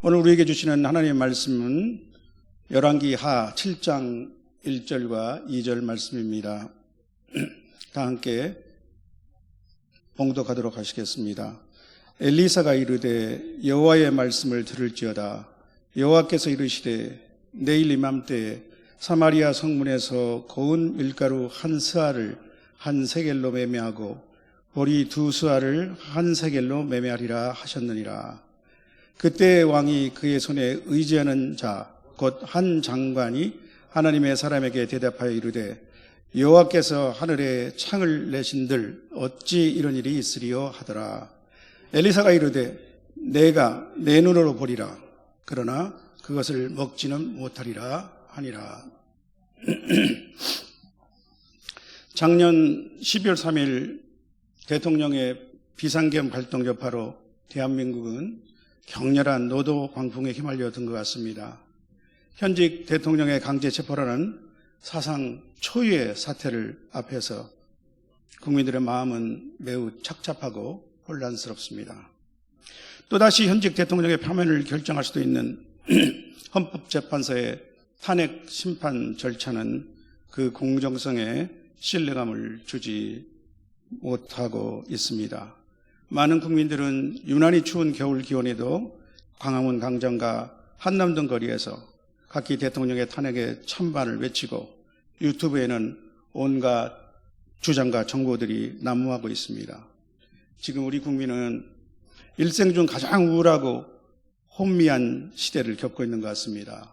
오늘 우리에게 주시는 하나님의 말씀은 열왕기하 7장 1절과 2절 말씀입니다. 다 함께 봉독하도록 하시겠습니다. 엘리사가 이르되 여호와의 말씀을 들을지어다. 여호와께서 이르시되 내일 이맘때에 사마리아 성문에서 고운 밀가루 한 스아를 한 세겔로 매매하고 보리 두 스아를 한 세겔로 매매하리라 하셨느니라. 그때 왕이 그의 손에 의지하는 자 곧 한 장관이 하나님의 사람에게 대답하여 이르되 여호와께서 하늘에 창을 내신들 어찌 이런 일이 있으리요 하더라. 엘리사가 이르되 내가 내 눈으로 보리라. 그러나 그것을 먹지는 못하리라 하니라. 작년 12월 3일 대통령의 비상경 발동 여파로 대한민국은 격렬한 노도 광풍에 휘말려 든 것 같습니다. 현직 대통령의 강제 체포라는 사상 초유의 사태를 앞에서 국민들의 마음은 매우 착잡하고 혼란스럽습니다. 또다시 현직 대통령의 파면을 결정할 수도 있는 헌법재판소의 탄핵 심판 절차는 그 공정성에 신뢰감을 주지 못하고 있습니다. 많은 국민들은 유난히 추운 겨울 기온에도 광화문 광장과 한남동 거리에서 각기 대통령의 탄핵의 찬반을 외치고 유튜브에는 온갖 주장과 정보들이 난무하고 있습니다. 지금 우리 국민은 일생 중 가장 우울하고 혼미한 시대를 겪고 있는 것 같습니다.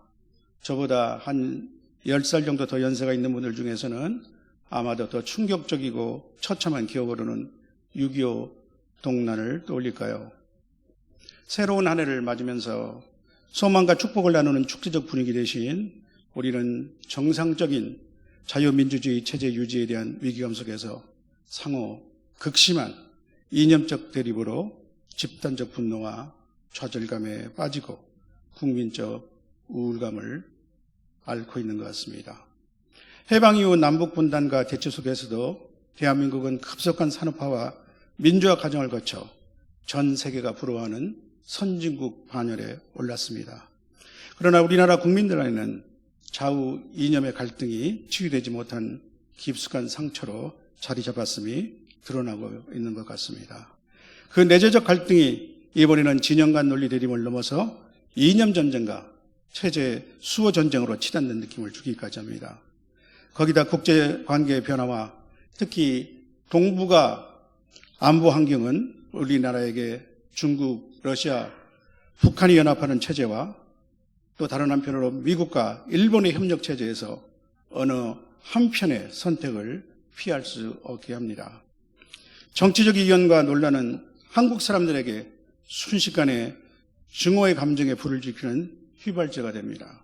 저보다 한 10살 정도 더 연세가 있는 분들 중에서는 아마도 더 충격적이고 처참한 기억으로는 6.25 동란을 떠올릴까요? 새로운 한 해를 맞으면서 소망과 축복을 나누는 축제적 분위기 대신 우리는 정상적인 자유민주주의 체제 유지에 대한 위기감 속에서 상호 극심한 이념적 대립으로 집단적 분노와 좌절감에 빠지고 국민적 우울감을 앓고 있는 것 같습니다. 해방 이후 남북 분단과 대치 속에서도 대한민국은 급속한 산업화와 민주화 과정을 거쳐 전 세계가 부러워하는 선진국 반열에 올랐습니다. 그러나 우리나라 국민들 안에는 좌우 이념의 갈등이 치유되지 못한 깊숙한 상처로 자리 잡았음이 드러나고 있는 것 같습니다. 그 내재적 갈등이 이번에는 진영 간 논리 대립을 넘어서 이념 전쟁과 체제 수호 전쟁으로 치닫는 느낌을 주기까지 합니다. 거기다 국제관계의 변화와 특히 동북아 안보 환경은 우리나라에게 중국, 러시아, 북한이 연합하는 체제와 또 다른 한편으로 미국과 일본의 협력 체제에서 어느 한편의 선택을 피할 수 없게 합니다. 정치적 이견과 논란은 한국 사람들에게 순식간에 증오의 감정에 불을 지피는 휘발제가 됩니다.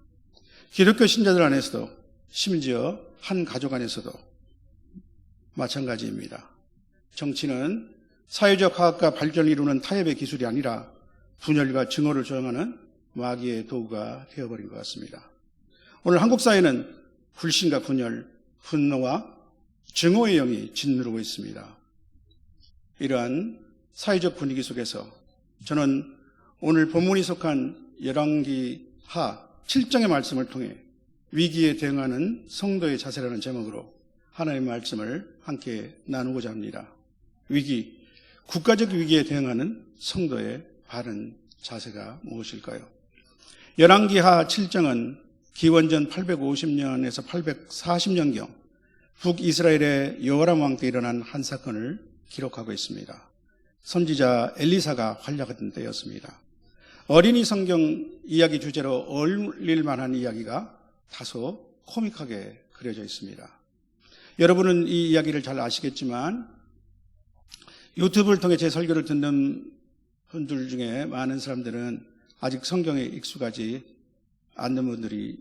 기독교 신자들 안에서도 심지어 한 가족 안에서도 마찬가지입니다. 정치는 사회적 화합과 발전을 이루는 타협의 기술이 아니라 분열과 증오를 조장하는 마귀의 도구가 되어버린 것 같습니다. 오늘 한국 사회는 불신과 분열, 분노와 증오의 영이 짓누르고 있습니다. 이러한 사회적 분위기 속에서 저는 오늘 본문이 속한 열왕기하 7장의 말씀을 통해 위기에 대응하는 성도의 자세라는 제목으로 하나님의 말씀을 함께 나누고자 합니다. 위기, 국가적 위기에 대응하는 성도의 바른 자세가 무엇일까요? 열왕기하 7장은 기원전 850년에서 840년경 북이스라엘의 여호람 왕 때 일어난 한 사건을 기록하고 있습니다. 선지자 엘리사가 활약하던 때였습니다. 어린이 성경 이야기 주제로 어울릴 만한 이야기가 다소 코믹하게 그려져 있습니다. 여러분은 이 이야기를 잘 아시겠지만 유튜브를 통해 제 설교를 듣는 분들 중에 많은 사람들은 아직 성경에 익숙하지 않는 분들이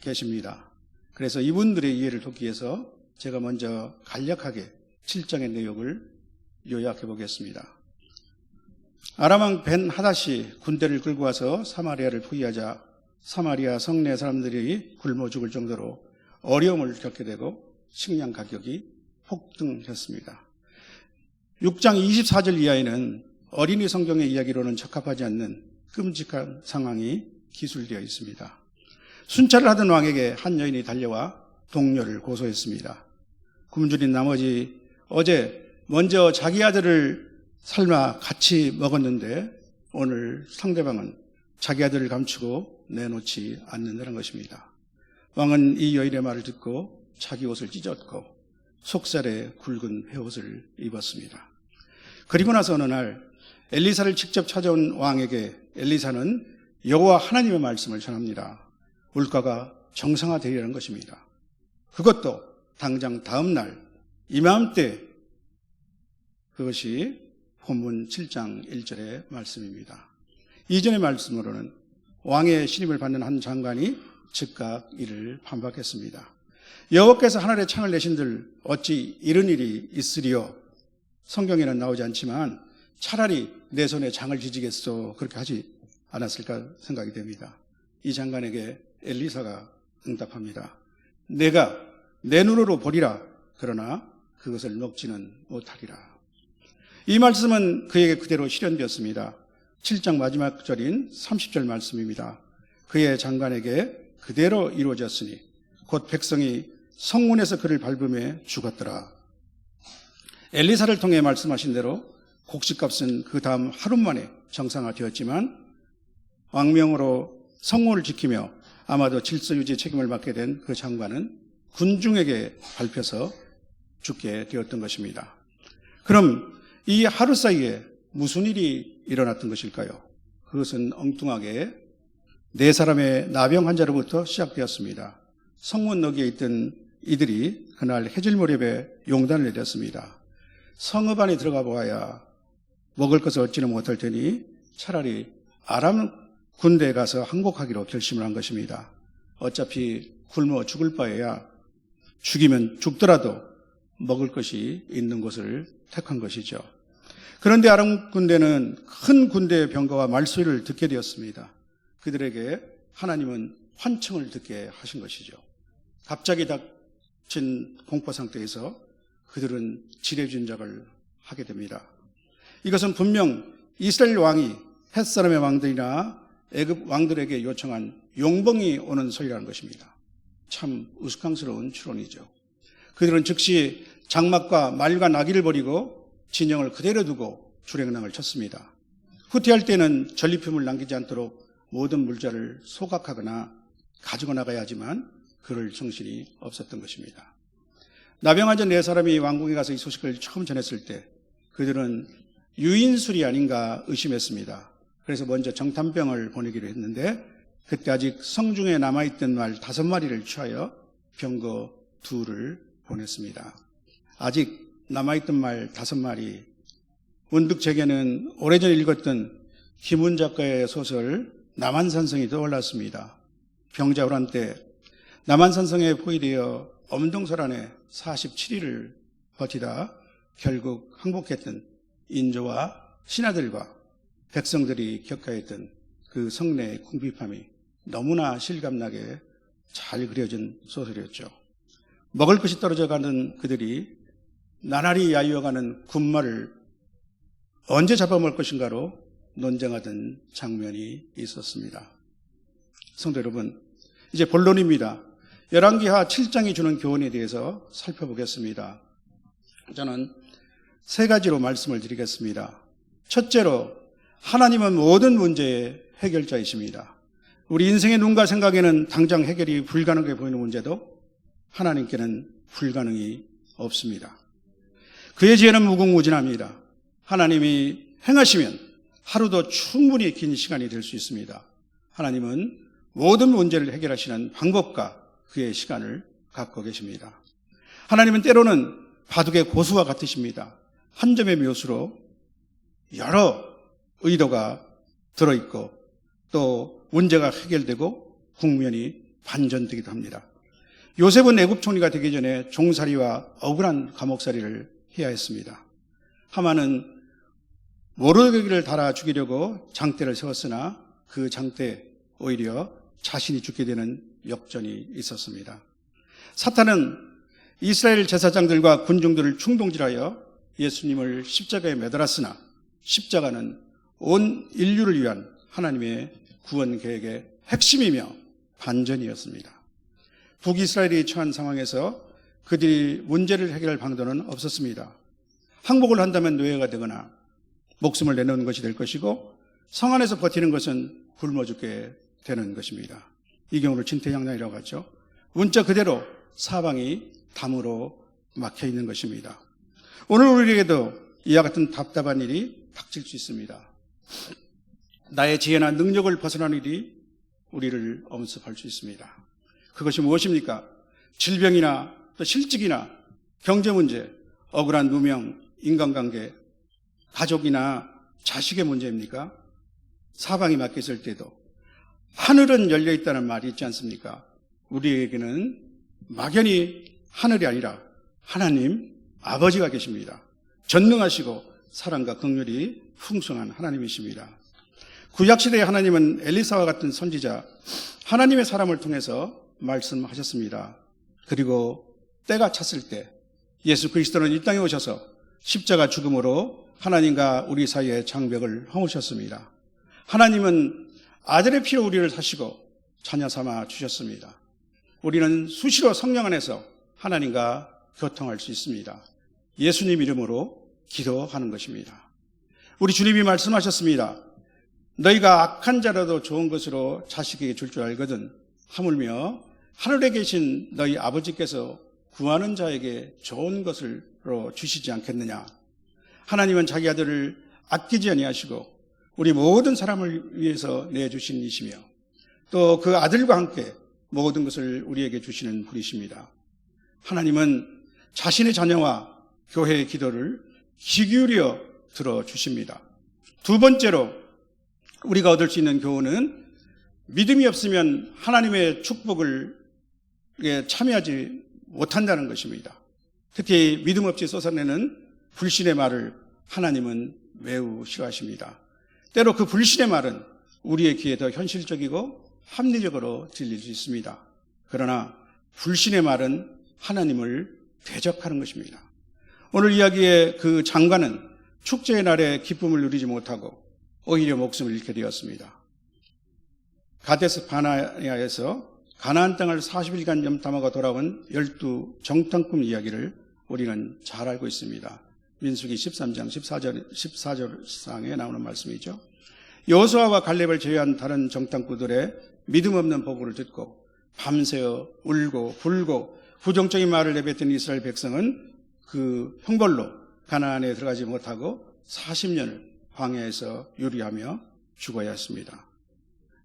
계십니다. 그래서 이분들의 이해를 돕기 위해서 제가 먼저 간략하게 7장의 내용을 요약해 보겠습니다. 아람왕 벤 하닷이 군대를 끌고 와서 사마리아를 포위하자 사마리아 성내 사람들이 굶어 죽을 정도로 어려움을 겪게 되고 식량 가격이 폭등했습니다. 6장 24절 이하에는 어린이 성경의 이야기로는 적합하지 않는 끔찍한 상황이 기술되어 있습니다. 순찰을 하던 왕에게 한 여인이 달려와 동료를 고소했습니다. 굶주린 나머지 어제 먼저 자기 아들을 삶아 같이 먹었는데 오늘 상대방은 자기 아들을 감추고 내놓지 않는다는 것입니다. 왕은 이 여인의 말을 듣고 자기 옷을 찢었고 속살에 굵은 회옷을 입었습니다. 그리고 나서 어느 날 엘리사를 직접 찾아온 왕에게 엘리사는 여호와 하나님의 말씀을 전합니다. 물가가 정상화되리라는 것입니다. 그것도 당장 다음 날 이맘때, 그것이 본문 7장 1절의 말씀입니다. 이전의 말씀으로는 왕의 신임을 받는 한 장관이 즉각 이를 반박했습니다. 여호와께서 하늘에 창을 내신들 어찌 이런 일이 있으리요? 성경에는 나오지 않지만 차라리 내 손에 장을 지지겠소, 그렇게 하지 않았을까 생각이 됩니다. 이 장관에게 엘리사가 응답합니다. 내가 내 눈으로 보리라. 그러나 그것을 먹지는 못하리라. 이 말씀은 그에게 그대로 실현되었습니다. 7장 마지막 절인 30절 말씀입니다. 그의 장관에게 그대로 이루어졌으니 곧 백성이 성문에서 그를 밟음에 죽었더라. 엘리사를 통해 말씀하신 대로 곡식값은 그 다음 하루 만에 정상화되었지만 왕명으로 성문을 지키며 아마도 질서 유지 책임을 맡게 된 그 장관은 군중에게 밟혀서 죽게 되었던 것입니다. 그럼 이 하루 사이에 무슨 일이 일어났던 것일까요? 그것은 엉뚱하게 네 사람의 나병 환자로부터 시작되었습니다. 성문 너기에 있던 이들이 그날 해질 무렵에 용단을 내렸습니다. 성읍 안에 들어가 보아야 먹을 것을 얻지는 못할 테니 차라리 아람 군대에 가서 항복하기로 결심을 한 것입니다. 어차피 굶어 죽을 바에야 죽이면 죽더라도 먹을 것이 있는 곳을 택한 것이죠. 그런데 아람 군대는 큰 군대의 병거와 말소리를 듣게 되었습니다. 그들에게 하나님은 환청을 듣게 하신 것이죠. 갑자기 닥친 공포 상태에서 그들은 지뢰진작을 하게 됩니다. 이것은 분명 이스라엘 왕이 햇사람의 왕들이나 애굽 왕들에게 요청한 용병이 오는 소리라는 것입니다. 참 우스꽝스러운 추론이죠. 그들은 즉시 장막과 말과 나귀를 버리고 진영을 그대로 두고 주랭랑을 쳤습니다. 후퇴할 때는 전리품을 남기지 않도록 모든 물자를 소각하거나 가지고 나가야 하지만 그럴 정신이 없었던 것입니다. 나병 환자 네 사람이 왕궁에 가서 이 소식을 처음 전했을 때 그들은 유인술이 아닌가 의심했습니다. 그래서 먼저 정탐병을 보내기로 했는데 그때 아직 성중에 남아있던 말 5마리를 취하여 병거 2를 보냈습니다. 아직 남아있던 말 5마리. 문득 제게는 오래전에 읽었던 김훈 작가의 소설 남한산성이 떠올랐습니다. 병자호란 때 남한산성에 포위되어 엄동설 안에 47일을 버티다 결국 항복했던 인조와 신하들과 백성들이 겪어했던 그 성내의 궁핍함이 너무나 실감나게 잘 그려진 소설이었죠. 먹을 것이 떨어져가는 그들이 나날이 야유어가는 군마를 언제 잡아먹을 것인가로 논쟁하던 장면이 있었습니다. 성도 여러분, 이제 본론입니다. 열왕기하 7장이 주는 교훈에 대해서 살펴보겠습니다. 저는 3가지로 말씀을 드리겠습니다. 첫째로, 하나님은 모든 문제의 해결자이십니다. 우리 인생의 눈과 생각에는 당장 해결이 불가능해 보이는 문제도 하나님께는 불가능이 없습니다. 그의 지혜는 무궁무진합니다. 하나님이 행하시면 하루도 충분히 긴 시간이 될 수 있습니다. 하나님은 모든 문제를 해결하시는 방법과 그의 시간을 갖고 계십니다. 하나님은 때로는 바둑의 고수와 같으십니다. 한 점의 묘수로 여러 의도가 들어있고 또 문제가 해결되고 국면이 반전되기도 합니다. 요셉은 애굽 총리가 되기 전에 종살이와 억울한 감옥살이를 해야 했습니다. 하만은 모르드게를 달아 죽이려고 장대를 세웠으나 그 장대 오히려 자신이 죽게 되는 역전이 있었습니다. 사탄은 이스라엘 제사장들과 군중들을 충동질하여 예수님을 십자가에 매달았으나 십자가는 온 인류를 위한 하나님의 구원 계획의 핵심이며 반전이었습니다. 북이스라엘이 처한 상황에서 그들이 문제를 해결할 방도는 없었습니다. 항복을 한다면 노예가 되거나 목숨을 내놓는 것이 될 것이고 성 안에서 버티는 것은 굶어 죽게 되는 것입니다. 이 경우를 진퇴양난이라고 하죠. 문자 그대로 사방이 담으로 막혀 있는 것입니다. 오늘 우리에게도 이와 같은 답답한 일이 닥칠 수 있습니다. 나의 지혜나 능력을 벗어난 일이 우리를 엄습할 수 있습니다. 그것이 무엇입니까? 질병이나 또 실직이나 경제 문제, 억울한 누명, 인간관계, 가족이나 자식의 문제입니까? 사방이 막혀 있을 때도 하늘은 열려 있다는 말이 있지 않습니까? 우리에게는 막연히 하늘이 아니라 하나님 아버지가 계십니다. 전능하시고 사랑과 긍휼이 풍성한 하나님이십니다. 구약시대의 하나님은 엘리사와 같은 선지자, 하나님의 사람을 통해서 말씀하셨습니다. 그리고 때가 찼을 때 예수 그리스도는 이 땅에 오셔서 십자가 죽음으로 하나님과 우리 사이의 장벽을 허무셨습니다. 하나님은 아들의 피로 우리를 사시고 자녀 삼아 주셨습니다. 우리는 수시로 성령 안에서 하나님과 교통할 수 있습니다. 예수님 이름으로 기도하는 것입니다. 우리 주님이 말씀하셨습니다. 너희가 악한 자라도 좋은 것으로 자식에게 줄 줄 알거든 하물며 하늘에 계신 너희 아버지께서 구하는 자에게 좋은 것으로 주시지 않겠느냐. 하나님은 자기 아들을 아끼지 아니하시고 우리 모든 사람을 위해서 내주신 이시며 또 그 아들과 함께 모든 것을 우리에게 주시는 분이십니다. 하나님은 자신의 자녀와 교회의 기도를 귀 기울여 들어주십니다. 두 번째로 우리가 얻을 수 있는 교훈은 믿음이 없으면 하나님의 축복을 참여하지 못한다는 것입니다. 특히 믿음 없이 쏟아내는 불신의 말을 하나님은 매우 싫어하십니다. 때로 그 불신의 말은 우리의 귀에 더 현실적이고 합리적으로 들릴 수 있습니다. 그러나 불신의 말은 하나님을 대적하는 것입니다. 오늘 이야기의 그 장관은 축제의 날에 기쁨을 누리지 못하고 오히려 목숨을 잃게 되었습니다. 가데스 바네아에서 가나안 땅을 40일간 염탐하고 돌아온 12 정탐꾼 이야기를 우리는 잘 알고 있습니다. 민수기 13장 14절상에 나오는 말씀이죠. 여호수아와 갈렙을 제외한 다른 정탐꾼들의 믿음 없는 보고를 듣고 밤새워 울고 불고 부정적인 말을 내뱉은 이스라엘 백성은 그 형벌로 가나안에 들어가지 못하고 40년을 광야에서 유리하며 죽어야 했습니다.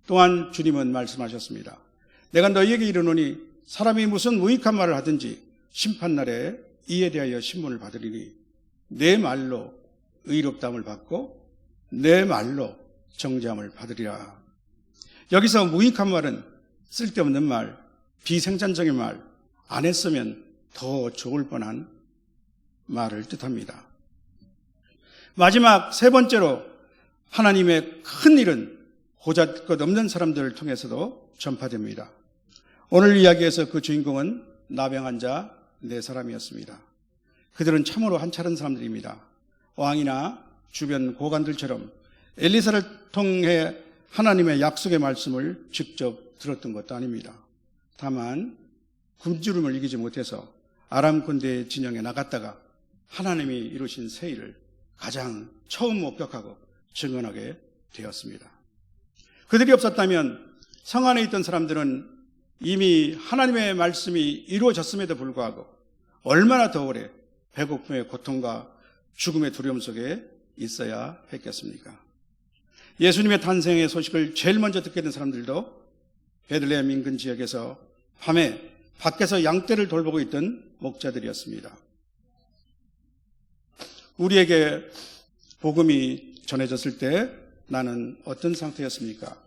또한 주님은 말씀하셨습니다. 내가 너희에게 이르노니 사람이 무슨 무익한 말을 하든지 심판날에 이에 대하여 신문을 받으리니 내 말로 의롭다함을 받고 내 말로 정죄함을 받으리라. 여기서 무익한 말은 쓸데없는 말, 비생산적인 말, 안 했으면 더 좋을 뻔한 말을 뜻합니다. 마지막 세 번째로 하나님의 큰 일은 보잘것없는 사람들을 통해서도 전파됩니다. 오늘 이야기에서 그 주인공은 나병한 자 4사람이었습니다. 그들은 참으로 한차른 사람들입니다. 왕이나 주변 고관들처럼 엘리사를 통해 하나님의 약속의 말씀을 직접 들었던 것도 아닙니다. 다만 굶주림을 이기지 못해서 아람 군대의 진영에 나갔다가 하나님이 이루신 새 일을 가장 처음 목격하고 증언하게 되었습니다. 그들이 없었다면 성 안에 있던 사람들은 이미 하나님의 말씀이 이루어졌음에도 불구하고 얼마나 더 오래 배고픔의 고통과 죽음의 두려움 속에 있어야 했겠습니까? 예수님의 탄생의 소식을 제일 먼저 듣게 된 사람들도 베들레헴 인근 지역에서 밤에 밖에서 양떼를 돌보고 있던 목자들이었습니다. 우리에게 복음이 전해졌을 때 나는 어떤 상태였습니까?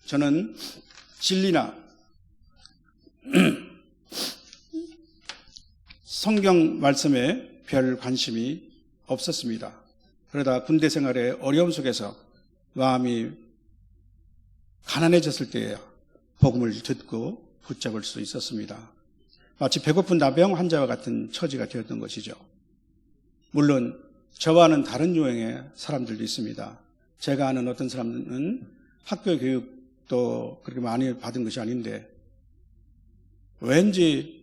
저는 진리나 성경 말씀에 별 관심이 없었습니다. 그러다 군대 생활의 어려움 속에서 마음이 가난해졌을 때에 복음을 듣고 붙잡을 수 있었습니다. 마치 배고픈 나병 환자와 같은 처지가 되었던 것이죠. 물론 저와는 다른 유형의 사람들도 있습니다. 제가 아는 어떤 사람은 학교 교육도 그렇게 많이 받은 것이 아닌데 왠지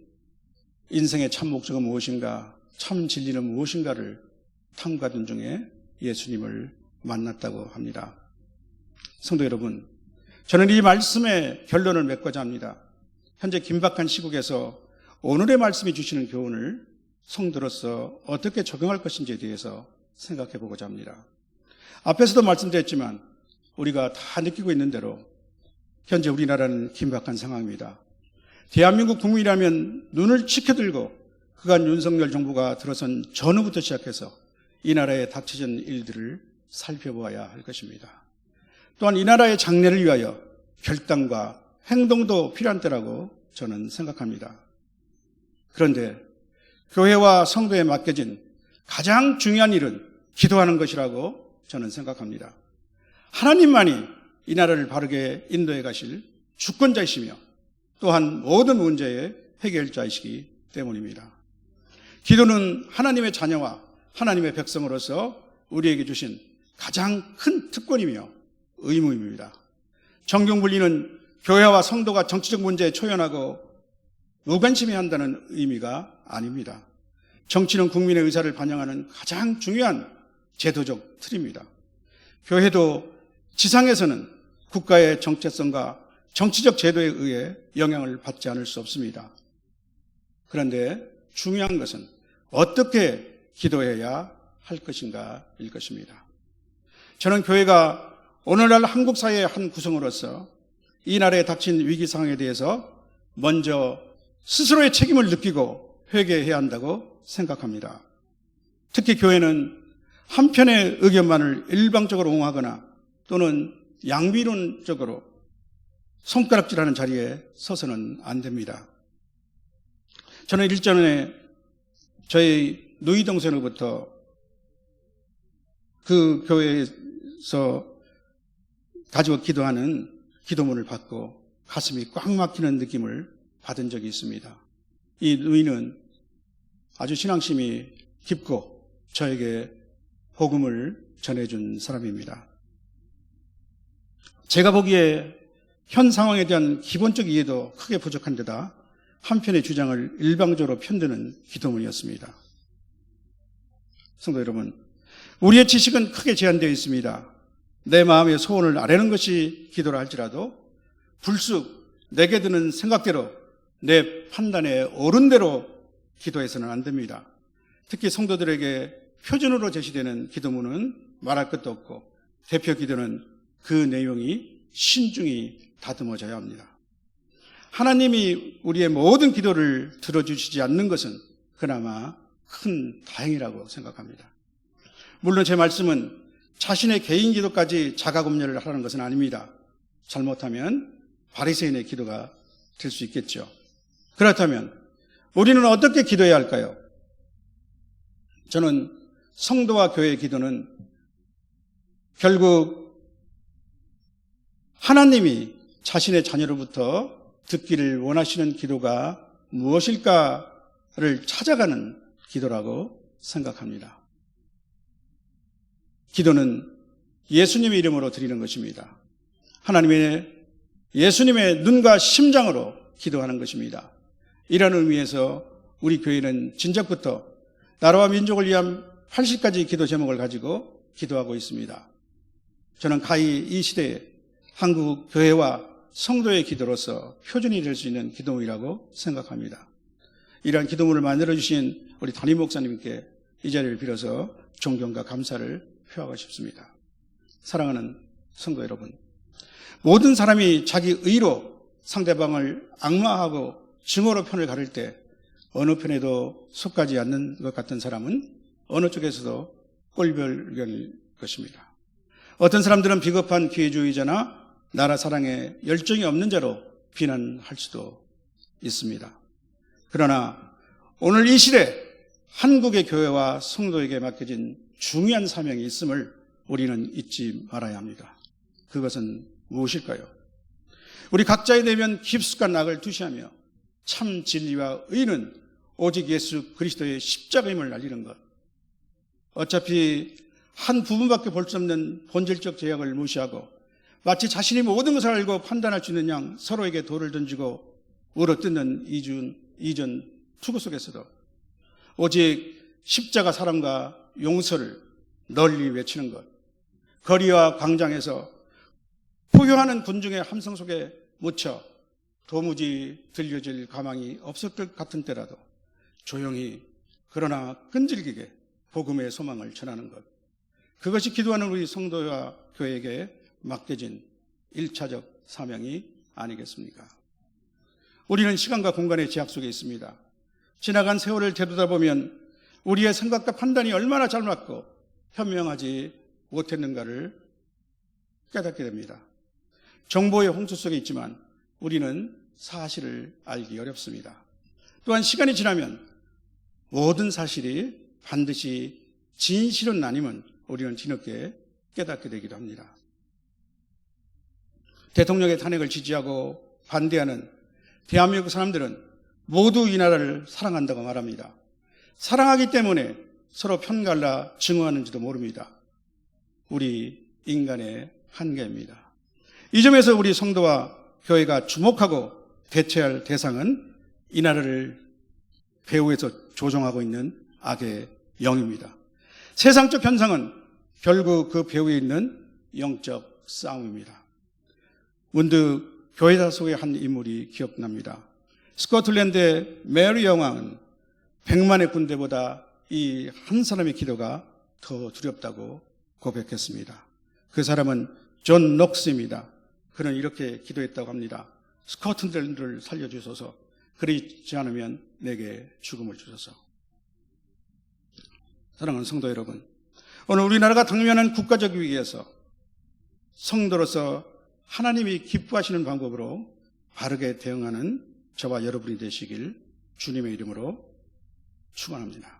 인생의 참 목적은 무엇인가, 참 진리는 무엇인가를 탐구하던 중에 예수님을 만났다고 합니다. 성도 여러분, 저는 이 말씀의 결론을 맺고자 합니다. 현재 긴박한 시국에서 오늘의 말씀이 주시는 교훈을 성도로서 어떻게 적용할 것인지에 대해서 생각해 보고자 합니다. 앞에서도 말씀드렸지만 우리가 다 느끼고 있는 대로 현재 우리나라는 긴박한 상황입니다. 대한민국 국민이라면 눈을 치켜들고 그간 윤석열 정부가 들어선 전후부터 시작해서 이 나라에 닥쳐진 일들을 살펴보아야 할 것입니다. 또한 이 나라의 장래를 위하여 결단과 행동도 필요한 때라고 저는 생각합니다. 그런데 교회와 성도에 맡겨진 가장 중요한 일은 기도하는 것이라고 저는 생각합니다. 하나님만이 이 나라를 바르게 인도해 가실 주권자이시며 또한 모든 문제의 해결자이시기 때문입니다. 기도는 하나님의 자녀와 하나님의 백성으로서 우리에게 주신 가장 큰 특권이며 의무입니다. 정경분리는 교회와 성도가 정치적 문제에 초연하고 무관심해야 한다는 의미가 아닙니다. 정치는 국민의 의사를 반영하는 가장 중요한 제도적 틀입니다. 교회도 지상에서는 국가의 정체성과 정치적 제도에 의해 영향을 받지 않을 수 없습니다. 그런데 중요한 것은 어떻게 기도해야 할 것인가일 것입니다. 저는 교회가 오늘날 한국 사회의 한 구성으로서 이 나라에 닥친 위기 상황에 대해서 먼저 스스로의 책임을 느끼고 회개해야 한다고 생각합니다. 특히 교회는 한편의 의견만을 일방적으로 옹호하거나 또는 양비론적으로 손가락질하는 자리에 서서는 안 됩니다. 저는 일전에 저희 누이 동생으로부터 그 교회에서 가지고 기도하는 기도문을 받고 가슴이 꽉 막히는 느낌을 받은 적이 있습니다. 이 누이는 아주 신앙심이 깊고 저에게 복음을 전해준 사람입니다. 제가 보기에 현 상황에 대한 기본적 이해도 크게 부족한 데다 한편의 주장을 일방적으로 편드는 기도문이었습니다. 성도 여러분, 우리의 지식은 크게 제한되어 있습니다. 내 마음의 소원을 아뢰는 것이 기도라 할지라도 불쑥 내게 드는 생각대로 내 판단에 옳은 대로 기도해서는 안 됩니다. 특히 성도들에게 표준으로 제시되는 기도문은 말할 것도 없고 대표 기도는 그 내용이 신중히 다듬어져야 합니다. 하나님이 우리의 모든 기도를 들어주시지 않는 것은 그나마 큰 다행이라고 생각합니다. 물론 제 말씀은 자신의 개인 기도까지 자가검열을 하라는 것은 아닙니다. 잘못하면 바리새인의 기도가 될 수 있겠죠. 그렇다면 우리는 어떻게 기도해야 할까요? 저는 성도와 교회의 기도는 결국 하나님이 자신의 자녀로부터 듣기를 원하시는 기도가 무엇일까를 찾아가는 기도라고 생각합니다. 기도는 예수님의 이름으로 드리는 것입니다. 예수님의 눈과 심장으로 기도하는 것입니다. 이런 의미에서 우리 교회는 진작부터 나라와 민족을 위한 80가지 기도 제목을 가지고 기도하고 있습니다. 저는 가히 이 시대에 한국 교회와 성도의 기도로서 표준이 될 수 있는 기도문이라고 생각합니다. 이러한 기도문을 만들어주신 우리 담임 목사님께 이 자리를 빌어서 존경과 감사를 표하고 싶습니다. 사랑하는 성도 여러분, 모든 사람이 자기 의로 상대방을 악마하고 증오로 편을 가를 때 어느 편에도 속하지 않는 것 같은 사람은 어느 쪽에서도 꼴별 의견일 것입니다. 어떤 사람들은 비겁한 기회주의자나 나라 사랑에 열정이 없는 자로 비난할 수도 있습니다. 그러나 오늘 이 시대 한국의 교회와 성도에게 맡겨진 중요한 사명이 있음을 우리는 잊지 말아야 합니다. 그것은 무엇일까요? 우리 각자의 내면 깊숙한 악을 투시하며 참 진리와 의는 오직 예수 그리스도의 십자가임을 알리는 것. 어차피 한 부분밖에 볼 수 없는 본질적 제약을 무시하고 마치 자신이 모든 것을 알고 판단할 수 있는 양 서로에게 돌을 던지고 울어뜯는 이전 투구 속에서도 오직 십자가 사랑과 용서를 널리 외치는 것, 거리와 광장에서 포효하는 군중의 함성 속에 묻혀 도무지 들려질 가망이 없을 것 같은 때라도 조용히 그러나 끈질기게 복음의 소망을 전하는 것, 그것이 기도하는 우리 성도와 교회에게 맡겨진 1차적 사명이 아니겠습니까? 우리는 시간과 공간의 제약 속에 있습니다. 지나간 세월을 되돌아보면 우리의 생각과 판단이 얼마나 잘 맞고 현명하지 못했는가를 깨닫게 됩니다. 정보의 홍수 속에 있지만 우리는 사실을 알기 어렵습니다. 또한 시간이 지나면 모든 사실이 반드시 진실은 아님은 우리는 뒤늦게 깨닫게 되기도 합니다. 대통령의 탄핵을 지지하고 반대하는 대한민국 사람들은 모두 이 나라를 사랑한다고 말합니다. 사랑하기 때문에 서로 편갈라 증오하는지도 모릅니다. 우리 인간의 한계입니다. 이 점에서 우리 성도와 교회가 주목하고 대처할 대상은 이 나라를 배후에서 조종하고 있는 악의 영입니다. 세상적 현상은 결국 그 배후에 있는 영적 싸움입니다. 문득 교회사 속의 한 인물이 기억납니다. 스코틀랜드의 메리 여왕은 100만의 군대보다 이 한 사람의 기도가 더 두렵다고 고백했습니다. 그 사람은 존 녹스입니다. 그는 이렇게 기도했다고 합니다. 스코틀랜드를 살려주소서. 그렇지 않으면 내게 죽음을 주소서. 사랑하는 성도 여러분, 오늘 우리나라가 당면한 국가적 위기에서 성도로서 하나님이 기뻐하시는 방법으로 바르게 대응하는 저와 여러분이 되시길 주님의 이름으로 축원합니다.